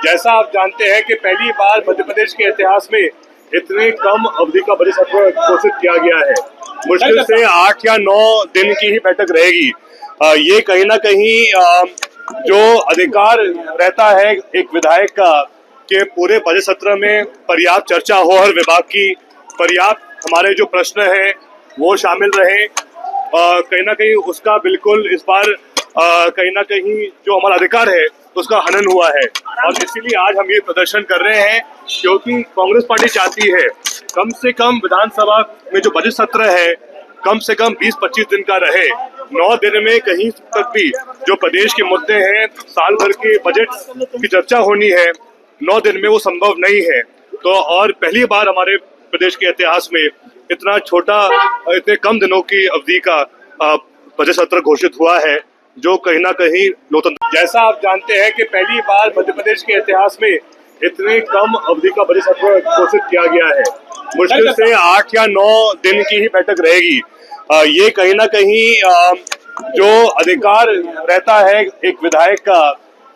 जैसा आप जानते हैं कि पहली बार मध्य प्रदेश के इतिहास में इतने कम अवधि का बजट सत्र घोषित किया गया है। मुश्किल से 8 या 9 दिन की ही बैठक रहेगी। ये कहीं ना कहीं जो अधिकार रहता है एक विधायक का कि पूरे बजट सत्र में पर्याप्त चर्चा हो, हर विभाग की पर्याप्त हमारे जो प्रश्न हैं वो शामिल रहे, कहीं ना कहीं उसका बिल्कुल इस बार कहीं ना कहीं जो हमारा अधिकार है उसका हनन हुआ है। और इसीलिए आज हम ये प्रदर्शन कर रहे हैं क्योंकि कांग्रेस पार्टी चाहती है कम से कम विधानसभा में जो बजट सत्र है कम से कम 20-25 दिन का रहे। 9 दिन में कहीं तक भी जो प्रदेश के मुद्दे हैं, साल भर के बजट की चर्चा होनी है, 9 दिन में वो संभव नहीं है। तो और पहली बार हमारे प्रदेश के इतिहास में इतना छोटा, इतने कम दिनों की अवधि का बजट सत्र घोषित हुआ है, जो कहीं ना कहीं लोकतंत्र। जैसा आप जानते हैं कि पहली बार मध्य प्रदेश के इतिहास में इतने कम अवधि का बजट सत्र घोषित किया गया है। मुश्किल से 8 या 9 दिन की ही बैठक रहेगी। ये कहीं ना कहीं जो अधिकार रहता है एक विधायक का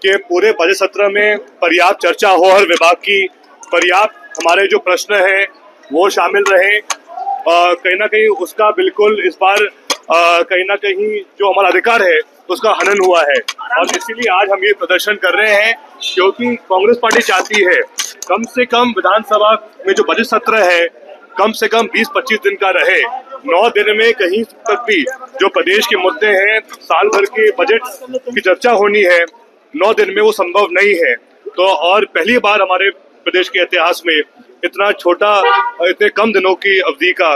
कि पूरे बजट सत्र में पर्याप्त चर्चा हो, हर विभाग की पर्याप्त हमारे जो प्रश्न हैं वो शामिल रहे, कहीं ना कहीं उसका बिल्कुल इस बार कहीं ना कहीं जो हमारा अधिकार है उसका हनन हुआ है। और इसीलिए आज हम ये प्रदर्शन कर रहे हैं क्योंकि कांग्रेस पार्टी चाहती है कम से कम विधानसभा में जो बजट सत्र है कम से कम 20-25 दिन का रहे। 9 दिन में कहीं तक भी जो प्रदेश के मुद्दे हैं, साल भर के बजट की चर्चा होनी है, 9 दिन में वो संभव नहीं है। तो और पहली बार हमारे प्रदेश के इतिहास में इतना छोटा, इतने कम दिनों की अवधि का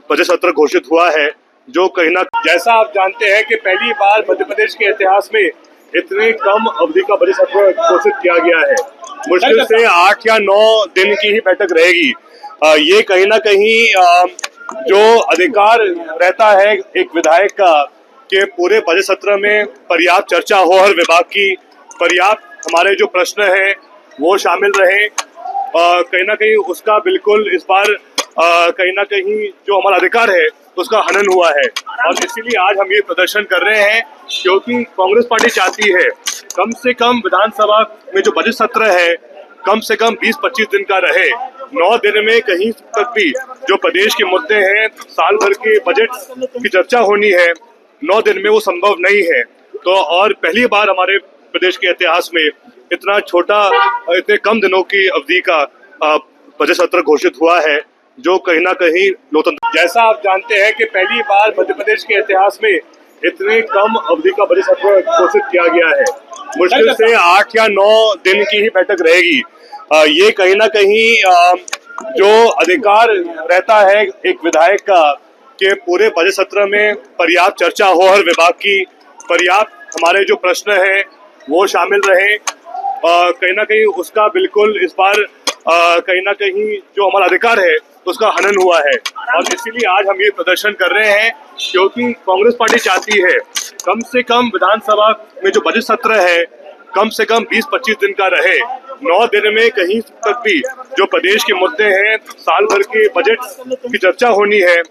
बजट सत्र घोषित हुआ है, जो कहीं ना, जैसा आप जानते हैं कि पहली बार मध्य प्रदेश के इतिहास में इतने कम अवधि का बजट सत्र घोषित किया गया है। मुश्किल से 8 या 9 दिन की ही बैठक रहेगी। ये कहीं ना कहीं जो अधिकार रहता है एक विधायक का कि पूरे बजट सत्र में पर्याप्त चर्चा हो, हर विभाग की पर्याप्त हमारे जो प्रश्न हैं वो शामिल रहे, कहीं ना कहीं उसका बिल्कुल इस बार कहीं ना कहीं जो हमारा अधिकार है उसका हनन हुआ है। और इसीलिए आज हम ये प्रदर्शन कर रहे हैं क्योंकि कांग्रेस पार्टी चाहती है कम से कम विधानसभा में जो बजट सत्र है कम से कम 20-25 दिन का रहे। 9 दिन में कहीं तक भी जो प्रदेश के मुद्दे हैं, साल भर के बजट की चर्चा होनी है, 9 दिन में वो संभव नहीं है। तो और पहली बार हमारे प्रदेश के इतिहास में इतना छोटा, इतने कम दिनों की अवधि का बजट सत्र घोषित हुआ है, जो कहीं ना कहीं लोकतंत्र। जैसा आप जानते हैं कि पहली बार मध्य प्रदेश के इतिहास में इतने कम अवधि का बजट सत्र घोषित किया गया है। मुश्किल से 8 या 9 दिन की ही बैठक रहेगी। ये कहीं ना कहीं जो अधिकार रहता है एक विधायक का कि पूरे बजट सत्र में पर्याप्त चर्चा हो, हर विभाग की पर्याप्त हमारे जो प्रश्न हैं वो शामिल रहे, कहीं ना कहीं उसका बिल्कुल इस बार कहीं ना कहीं जो हमारा अधिकार है उसका हनन हुआ है। और इसीलिए आज हम ये प्रदर्शन कर रहे हैं क्योंकि कांग्रेस पार्टी चाहती है कम से कम विधानसभा में जो बजट सत्र है कम से कम 20-25 दिन का रहे। 9 दिन में कहीं तक भी जो प्रदेश के मुद्दे हैं, साल भर के बजट की चर्चा होनी है,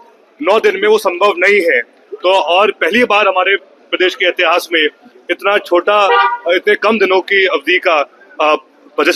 9 दिन में वो संभव नहीं है। तो और पहली बार हमारे प्रदेश के इतिहास में इतना छोटा, इतने कम दिनों की अवधि का